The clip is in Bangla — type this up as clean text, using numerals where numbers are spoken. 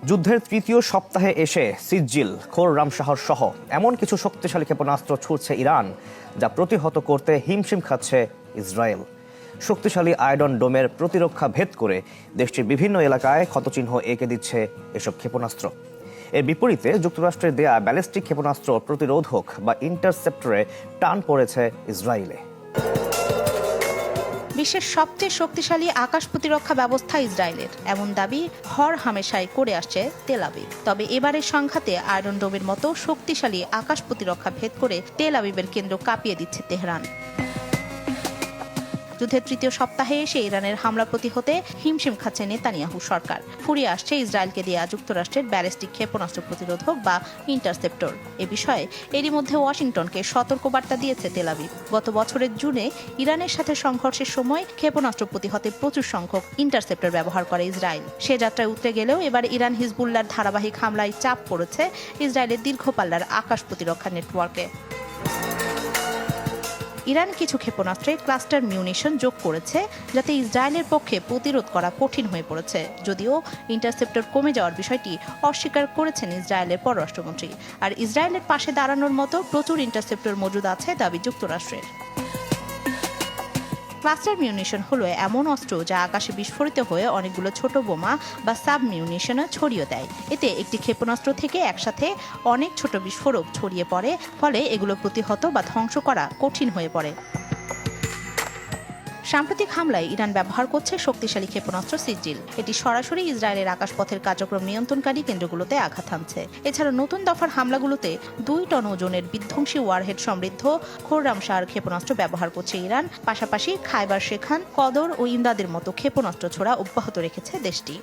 যুদ্ধের তৃতীয় সপ্তাহে এসে সিজ্জিল, খোররাম শহর সহ এমন কিছু শক্তিশালী ক্ষেপণাস্ত্র ছুড়ছে ইরান, যা প্রতিহত করতে হিমশিম খাচ্ছে ইসরায়েল। শক্তিশালী আয়রন ডোমের প্রতিরক্ষা ভেদ করে দেশটির বিভিন্ন এলাকায় ক্ষতচিহ্ন এঁকে দিচ্ছে এসব ক্ষেপণাস্ত্র। এর বিপরীতে যুক্তরাষ্ট্রের দেয়া ব্যালিস্টিক ক্ষেপণাস্ত্র প্রতিরোধক বা ইন্টারসেপ্টরে টান পড়েছে ইসরায়েলে। বিশ্বের সবচেয়ে শক্তিশালী আকাশ প্রতিরক্ষা ব্যবস্থা ইসরায়েলের, এমন দাবি হর হামেশাই করে আসছে তেল আবিব। তবে এবারের সংঘাতে আয়রন ডোমের মতো শক্তিশালী আকাশ প্রতিরক্ষা ভেদ করে তেল আবিবের কেন্দ্র কাঁপিয়ে দিচ্ছে তেহরান। যুদ্ধের তৃতীয় সপ্তাহে এসে ইরানের হামলা প্রতিহতে হিমশিম খাচ্ছে নেতানিয়াহু সরকার। ফুরিয়ে আসছে ইসরায়েলকে দেয়া যুক্তরাষ্ট্রের ব্যালিস্টিক ক্ষেপণাস্ত্র প্রতিরোধক বা ইন্টারসেপ্টর। এ বিষয়ে এরই মধ্যে ওয়াশিংটনকে সতর্কবার্তা দিয়েছে তেল আবিব। গত বছরের জুনে ইরানের সাথে সংঘর্ষের সময় ক্ষেপণাস্ত্র প্রতিহতে প্রচুর সংখ্যক ইন্টারসেপ্টর ব্যবহার করে ইসরায়েল। সে যাত্রায় উতরে গেলেও এবার ইরান হিজবুল্লাহর ধারাবাহিক হামলায় চাপ পড়েছে ইসরায়েলের দীর্ঘপাল্লার আকাশ প্রতিরক্ষা নেটওয়ার্কে। ইরান কিছু ক্ষেপণাস্ত্রে ক্লাস্টার মিউনিশন যোগ করেছে, যাতে ইসরায়েলের পক্ষে প্রতিরোধ করা কঠিন হয়ে পড়েছে। যদিও ইন্টারসেপ্টর কমে যাওয়ার বিষয়টি অস্বীকার করেছেন ইসরায়েলের পররাষ্ট্রমন্ত্রী। আর ইসরায়েলের পাশে দাঁড়ানোর মতো প্রচুর ইন্টারসেপ্টর মজুদ আছে দাবি যুক্তরাষ্ট্রের। ক্লাস্টার মিউনিশন হলো এমন অস্ত্র যা আকাশে বিস্ফোরিত হয়ে অনেকগুলো ছোট বোমা বা সাব মিউনিশনে ছড়িয়ে দেয়। এতে একটি ক্ষেপণাস্ত্র থেকে একসাথে অনেক ছোট বিস্ফোরক ছড়িয়ে পড়ে, ফলে এগুলো প্রতিহত বা ধ্বংস করা কঠিন হয়ে পড়ে। সাম্প্রতিক হামলায় ইরান ব্যবহার করছে শক্তিশালী ক্ষেপণাস্ত্র সিজ্জিল। এটি সরাসরি ইসরায়েলের আকাশপথের কার্যক্রম নিয়ন্ত্রণকারী কেন্দ্রগুলোতে আঘাত হানছে। এছাড়া নতুন দফার হামলাগুলোতে 2 টন ওজনের বিধ্বংসী ওয়ারহেড সমৃদ্ধ খোররাম শাহর ক্ষেপণাস্ত্র ব্যবহার করছে ইরান। পাশাপাশি খায়বার শেখান, কদর ও ইমদাদের মতো ক্ষেপণাস্ত্র ছোড়া অব্যাহত রেখেছে দেশটি।